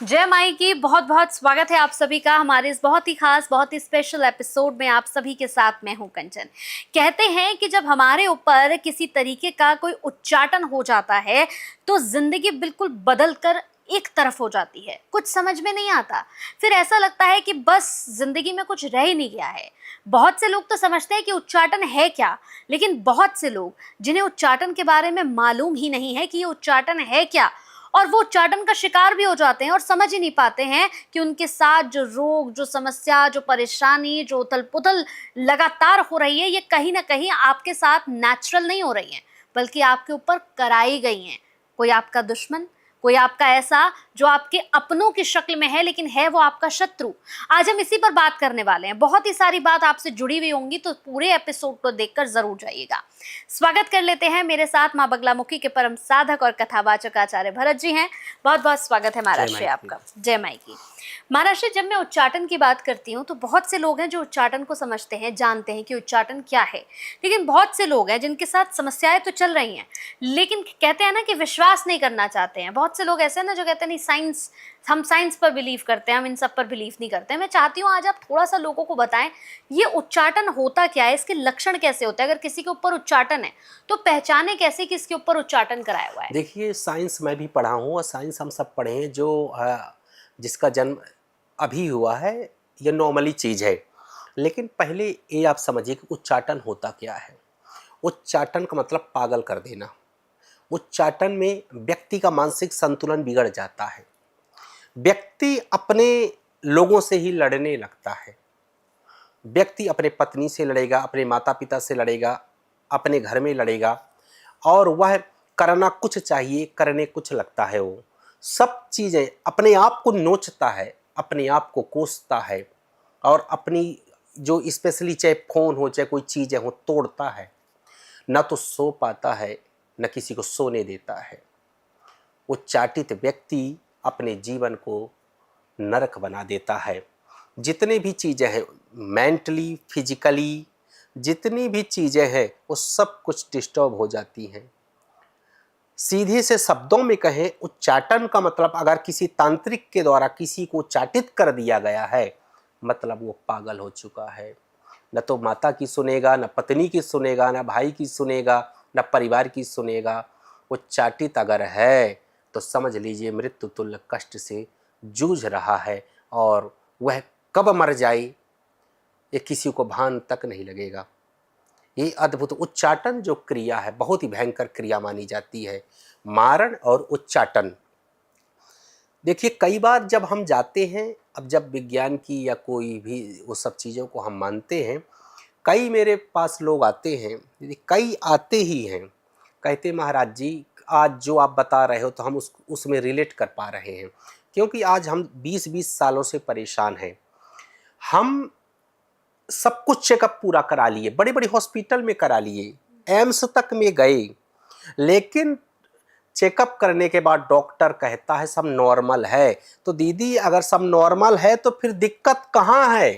जय माई की बहुत बहुत स्वागत है आप सभी का हमारे इस बहुत ही खास बहुत ही स्पेशल एपिसोड में। आप सभी के साथ मैं हूं कंचन। कहते हैं कि जब हमारे ऊपर किसी तरीके का कोई उच्चाटन हो जाता है तो जिंदगी बिल्कुल बदल कर एक तरफ हो जाती है, कुछ समझ में नहीं आता। फिर ऐसा लगता है कि बस जिंदगी में कुछ रह ही नहीं गया है। बहुत से लोग तो समझते हैं कि उच्चाटन है क्या, लेकिन बहुत से लोग जिन्हें उच्चाटन के बारे में मालूम ही नहीं है कि ये उच्चाटन है क्या, और वो उच्चाटन का शिकार भी हो जाते हैं और समझ ही नहीं पाते हैं कि उनके साथ जो रोग, जो समस्या, जो परेशानी, जो उथल पुथल लगातार हो रही है, ये कहीं ना कहीं आपके साथ नेचुरल नहीं हो रही है, बल्कि आपके ऊपर कराई गई हैं। कोई आपका दुश्मन, कोई आपका ऐसा जो आपके अपनों की शक्ल में है लेकिन है वो आपका शत्रु। आज हम इसी पर बात करने वाले हैं। बहुत ही सारी बात आपसे जुड़ी हुई होंगी, तो पूरे एपिसोड को देखकर जरूर जाइएगा। स्वागत कर लेते हैं, मेरे साथ मां बगलामुखी के परम साधक और कथावाचक आचार्य भरत जी हैं। बहुत बहुत स्वागत है महाराज श्री आपका। जय माई की। महाराज श्री, जब मैं उच्चाटन की बात करती हूँ तो बहुत से लोग हैं जो उच्चाटन को समझते हैं, जानते हैं कि उच्चाटन क्या है, लेकिन बहुत से लोग हैं जिनके साथ समस्याएं तो चल रही हैं, लेकिन कहते हैं ना कि विश्वास नहीं करना चाहते हैं। बहुत से लोग ऐसे हैं ना जो कहते हैं नहीं, साइंस, हम साइंस पर बिलीव करते हैं, हम इन सब पर बिलीव नहीं करते हैं। मैं चाहती हूँ आज आप थोड़ा सा लोगों को बताएं ये उच्चाटन होता क्या है, इसके लक्षण कैसे होते हैं, अगर किसी के ऊपर उच्चाटन है तो पहचाने कैसे कि इसके ऊपर उच्चाटन कराया हुआ है। देखिए, साइंस मैं भी पढ़ा हूँ और साइंस हम सब पढ़े हैं। जो जिसका जन्म अभी हुआ है, ये नॉर्मली चीज़ है। लेकिन पहले ये आप समझिए कि उच्चाटन होता क्या है। उच्चाटन का मतलब पागल कर देना। उच्चाटन में व्यक्ति का मानसिक संतुलन बिगड़ जाता है। व्यक्ति अपने लोगों से ही लड़ने लगता है। व्यक्ति अपने पत्नी से लड़ेगा, अपने माता पिता से लड़ेगा, अपने घर में लड़ेगा, और वह करना कुछ चाहिए, करने कुछ लगता है। वो सब चीज़ें अपने आप को नोचता है, अपने आप को कोसता है, और अपनी जो स्पेशली चाहे फ़ोन हो चाहे कोई चीज़ें हो तोड़ता है। न तो सो पाता है, न किसी को सोने देता है। उच्चाटित व्यक्ति अपने जीवन को नरक बना देता है। जितने भी चीज़ें हैं, मेंटली, फिजिकली, जितनी भी चीज़ें हैं वो सब कुछ डिस्टर्ब हो जाती हैं। सीधे से शब्दों में कहें, उच्चाटन का मतलब अगर किसी तांत्रिक के द्वारा किसी को उच्चाटित कर दिया गया है, मतलब वो पागल हो चुका है। न तो माता की सुनेगा, न पत्नी की सुनेगा, न भाई की सुनेगा, न परिवार की सुनेगा। उच्चाटित अगर है तो समझ लीजिए मृत्यु तुल्य कष्ट से जूझ रहा है, और वह कब मर जाए ये किसी को भान तक नहीं लगेगा। ये अद्भुत उच्चाटन जो क्रिया है बहुत ही भयंकर क्रिया मानी जाती है। मारण और उच्चाटन। देखिए, कई बार जब हम जाते हैं, अब जब विज्ञान की या कोई भी वो सब चीज़ों को हम मानते हैं, कई मेरे पास लोग आते हैं, कई आते ही हैं, कहते महाराज जी आज जो आप बता रहे हो तो हम उसमें रिलेट कर पा रहे हैं, क्योंकि आज हम 20-20 सालों से परेशान हैं। हम सब कुछ चेकअप पूरा करा लिए, बड़े बड़े हॉस्पिटल में करा लिए, एम्स तक में गए, लेकिन चेकअप करने के बाद डॉक्टर कहता है सब नॉर्मल है। तो दीदी, अगर सब नॉर्मल है तो फिर दिक्कत कहाँ है?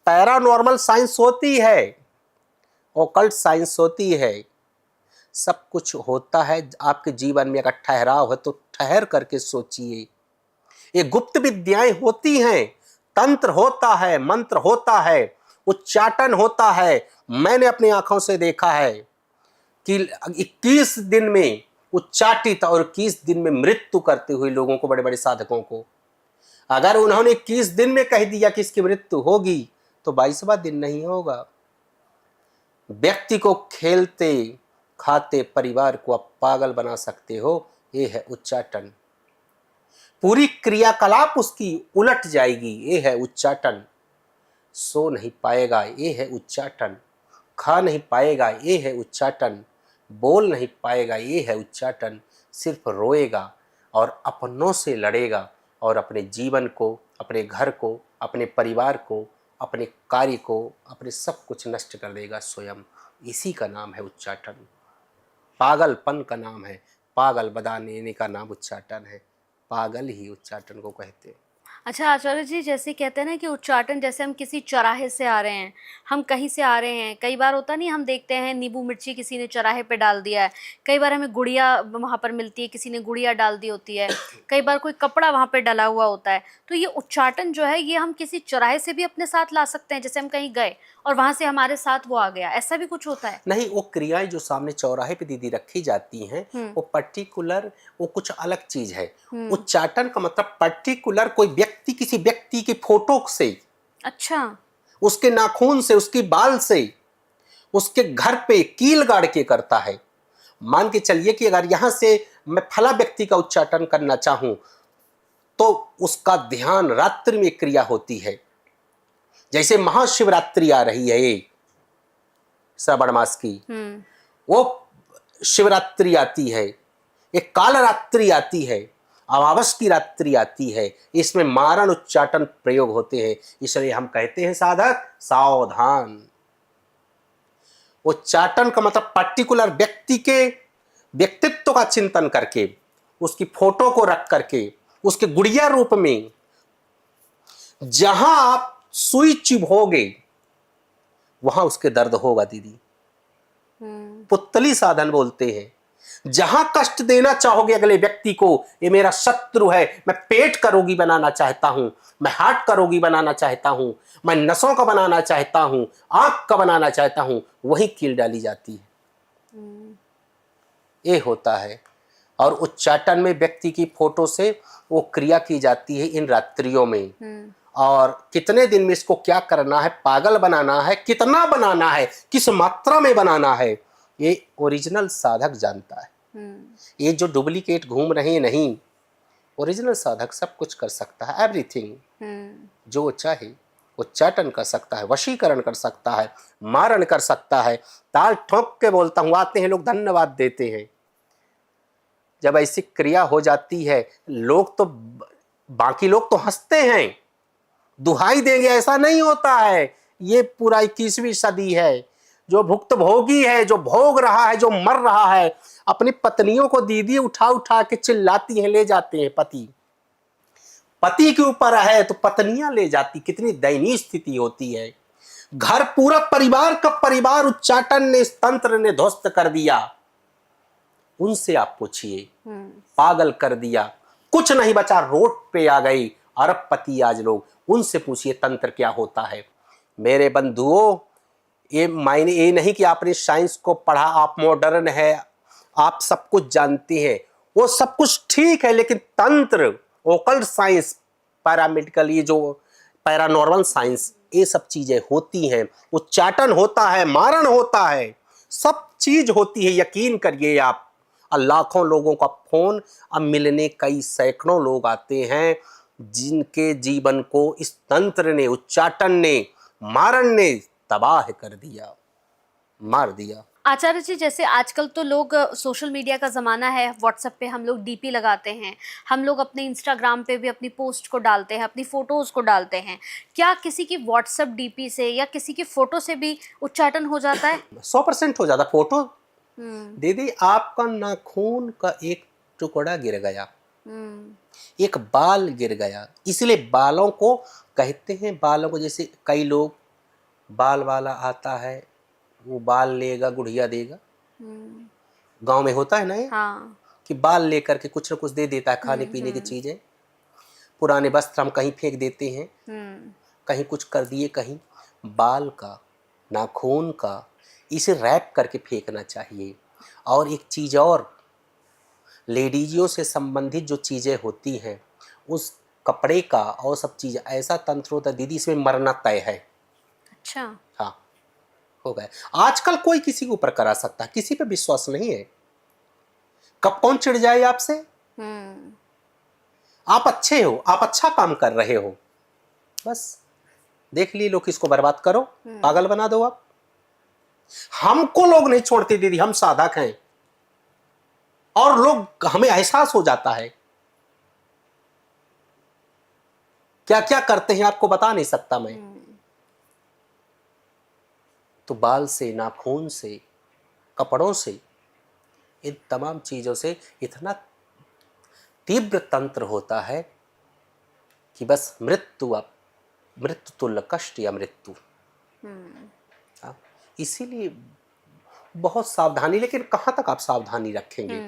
पैरानॉर्मल साइंस होती है, ओकल्ट साइंस होती है, सब कुछ होता है। आपके जीवन में अगर ठहराव है तो ठहर करके सोचिए। ये गुप्त विद्याएं होती हैं, तंत्र होता है, मंत्र होता है, उच्चाटन होता है। मैंने अपनी आंखों से देखा है कि 21 दिन में उच्चाटित और 21 दिन में मृत्यु करते हुए लोगों को, बड़े बड़े साधकों को, अगर उन्होंने 21 दिन में कह दिया कि इसकी मृत्यु होगी तो 22वां दिन नहीं होगा। व्यक्ति को खेलते खाते परिवार को आप पागल बना सकते हो, ये है उच्चाटन। पूरी क्रियाकलाप उसकी उलट जाएगी, ये है उच्चाटन। सो नहीं पाएगा, ये है उच्चाटन। खा नहीं पाएगा, ये है उच्चाटन। बोल नहीं पाएगा, ये है उच्चाटन। सिर्फ रोएगा और अपनों से लड़ेगा, और अपने जीवन को, अपने घर को, अपने परिवार को, अपने कार्य को, अपने सब कुछ नष्ट कर देगा स्वयं। इसी का नाम है उच्चाटन। पागलपन का नाम है, पागल बना देने का नाम उच्चाटन है। पागल ही उच्चाटन को कहते हैं। अच्छा आचार्य जी, जैसे कहते हैं ना कि उच्चाटन, जैसे हम किसी चौराहे से आ रहे हैं, हम कहीं से आ रहे हैं, कई बार होता नहीं, हम देखते हैं नींबू मिर्ची किसी ने चौराहे पे डाल दिया है, कई बार हमें गुड़िया वहाँ पर मिलती है, किसी ने गुड़िया डाल दी होती है, कई बार कोई कपड़ा वहाँ पे डला हुआ होता है। तो ये उच्चाटन जो है, ये हम किसी चौराहे से भी अपने साथ ला सकते हैं, जैसे हम कहीं गए और वहाँ से हमारे साथ वो आ गया, ऐसा भी कुछ होता है? नहीं, वो क्रियाएं जो सामने चौराहे पे दीदी रखी जाती हैं, वो पर्टिकुलर, वो कुछ अलग चीज है। उच्चाटन का मतलब पर्टिकुलर कोई व्यक्ति, किसी व्यक्ति की फोटो से, अच्छा। उसके नाखून से, उसकी बाल से, उसके घर पे कील गाड़ के करता है। मान के चलिए कि अगर यहां से मैं फला व्यक्ति का उच्चाटन करना चाहूं, तो उसका ध्यान रात्रि में क्रिया होती है। जैसे महाशिवरात्रि आ रही है ये श्रावण मास की, वो शिवरात्रि आती है, एक कालरात्रि आती है, अमावस की रात्रि आती है, इसमें मारण उच्चाटन प्रयोग होते हैं। इसलिए हम कहते हैं साधक सावधान। उच्चाटन का मतलब पर्टिकुलर व्यक्ति के व्यक्तित्व का चिंतन करके, उसकी फोटो को रख करके, उसके गुड़िया रूप में जहां आप सुई चुभोगे वहां उसके दर्द होगा दीदी। पुतली साधन बोलते हैं। जहां कष्ट देना चाहोगे अगले व्यक्ति को, ये मेरा शत्रु है, मैं पेट का रोगी बनाना चाहता हूं, मैं हार्ट का रोगी बनाना चाहता हूं, मैं नसों का बनाना चाहता हूं, आंख का बनाना चाहता हूं, वही कील डाली जाती है। ये होता है। और उच्चाटन में व्यक्ति की फोटो से वो क्रिया की जाती है इन रात्रियों में। और कितने दिन में इसको क्या करना है, पागल बनाना है, कितना बनाना है, किस मात्रा में बनाना है, ये ओरिजिनल साधक जानता है। ये जो डुप्लीकेट घूम रहे हैं, नहीं, ओरिजिनल साधक सब कुछ कर सकता है, एवरीथिंग। जो चाहे उच्चाटन कर सकता है, वशीकरण कर सकता है, मारण कर सकता है। ताल ठोक के बोलता हूं, आते हैं लोग धन्यवाद देते हैं। जब ऐसी क्रिया हो जाती है, लोग तो, बाकी लोग तो हंसते हैं, दुहाई देंगे, ऐसा नहीं होता है। ये पूरा 21वीं सदी है। जो भुक्तभोगी है, जो भोग रहा है, जो मर रहा है, अपनी पत्नियों को दीदी उठा उठा के चिल्लाती हैं, ले जाते हैं। पति के ऊपर है तो पत्नियां ले जाती। कितनी दयनीय स्थिति होती है। घर पूरा परिवार का परिवार उच्चाटन ने, इस तंत्र ने ध्वस्त कर दिया। उनसे आप पूछिए, पागल कर दिया, कुछ नहीं बचा, रोड पे आ गई अरबपति आज लोग। उनसे पूछिए तंत्र क्या होता है। मेरे बंधुओं, ये मायने ये नहीं कि आपने साइंस को पढ़ा, आप मॉडर्न है, आप सब कुछ जानते हैं, वो सब कुछ ठीक है, लेकिन तंत्र, ओकल्ट साइंस, पैरामेडिकल, ये जो पैरानॉर्मल साइंस, ये सब चीजें होती हैं। उच्चाटन होता है, मारण होता है, सब चीज होती है। यकीन करिए आप। लाखों लोगों का फोन अब मिलने, कई सैकड़ों लोग आते हैं जिनके जीवन को इस तंत्र ने, उच्चाटन ने, मारण ने तबाह कर दिया, मार दिया। आचार्य जी, जैसे आजकल तो लोग सोशल मीडिया का ज़माना है, व्हाट्सएप पे हम लोग डीपी लगाते हैं, हम लोग अपने इंस्टाग्राम पे भी अपनी पोस्ट को डालते हैं, अपनी फ़ोटोज़ को डालते हैं। क्या किसी की व्हाट्सएप डीपी से या किसी की फ़ोटो से भी उच्चाटन हो जाता है? 100% हो जाता। फोटो दीदी, आपका नाखून का एक टुकड़ा गिर गया, एक बाल गिर गया, इसलिए बालों को कहते हैं, बालों को, जैसे कई लोग बाल वाला आता है, वो बाल लेगा, गुड़िया देगा। गांव में होता है ना ये, हाँ। कि बाल लेकर के कुछ न कुछ दे देता है, खाने पीने की चीजें, पुराने वस्त्र हम कहीं फेंक देते हैं, कहीं कुछ कर दिए, कहीं बाल का, नाखून का, इसे रैप करके फेंकना चाहिए। और एक चीज और, लेडीजियों से संबंधित जो चीजें होती हैं, उस कपड़े का और सब चीज, ऐसा तंत्र होता है दीदी, इसमें मरना तय है। अच्छा। हाँ, हो गए। आजकल कोई किसी के ऊपर करा सकता है, किसी पे विश्वास नहीं है। कब कौन चिढ़ जाए आपसे। आप अच्छे हो, आप अच्छा काम कर रहे हो, बस देख लिए लोग किसको बर्बाद करो, पागल बना दो आप। हमको लोग नहीं छोड़ते दीदी, हम साधक हैं, और लोग, हमें एहसास हो जाता है क्या क्या करते हैं, आपको बता नहीं सकता मैं। तो बाल से, नाखून से, कपड़ों से, इन तमाम चीजों से इतना तीव्र तंत्र होता है कि बस मृत्यु तुल्य कष्ट या मृत्यु। हाँ, इसीलिए बहुत सावधानी, लेकिन कहाँ तक आप सावधानी रखेंगे?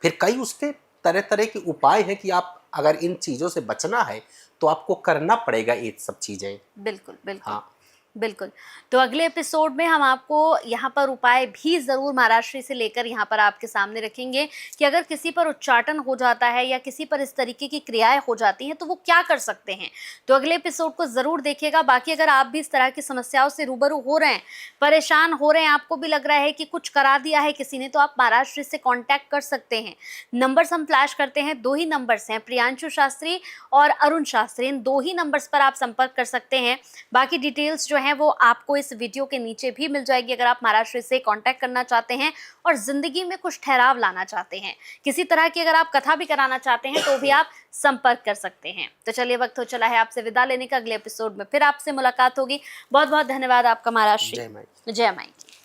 फिर कई उसके तरह तरह के उपाय हैं कि आप अगर इन चीज़ों से बचना है तो आपको करना पड़ेगा ये सब चीज़ें। बिल्कुल बिल्कुल। हाँ, बिल्कुल। तो अगले एपिसोड में हम आपको यहाँ पर उपाय भी ज़रूर महाराष्ट्र से लेकर यहाँ पर आपके सामने रखेंगे कि अगर किसी पर उच्चाटन हो जाता है या किसी पर इस तरीके की क्रियाएं हो जाती हैं तो वो क्या कर सकते हैं। तो अगले एपिसोड को ज़रूर देखिएगा। बाकी अगर आप भी इस तरह की समस्याओं से रूबरू हो रहे हैं, परेशान हो रहे हैं, आपको भी लग रहा है कि कुछ करा दिया है किसी ने, तो आप महाराष्ट्र से कॉन्टैक्ट कर सकते हैं। नंबर्स हम फ्लैश करते हैं, 2 ही नंबर्स हैं, प्रियांशु शास्त्री और अरुण शास्त्री। इन 2 ही नंबर्स पर आप संपर्क कर सकते हैं। बाकी डिटेल्स जो हैं वो आपको इस वीडियो के नीचे भी मिल जाएगी अगर आप महाराष्ट्र से कांटेक्ट करना चाहते हैं और जिंदगी में कुछ ठहराव लाना चाहते हैं, किसी तरह की अगर आप कथा भी कराना चाहते हैं तो भी आप संपर्क कर सकते हैं। तो चलिए, वक्त हो चला है आपसे विदा लेने का। अगले एपिसोड में फिर आपसे मुलाकात होगी। बहुत बहुत धन्यवाद आपका महाराष्ट्र। जय माई। जय माई।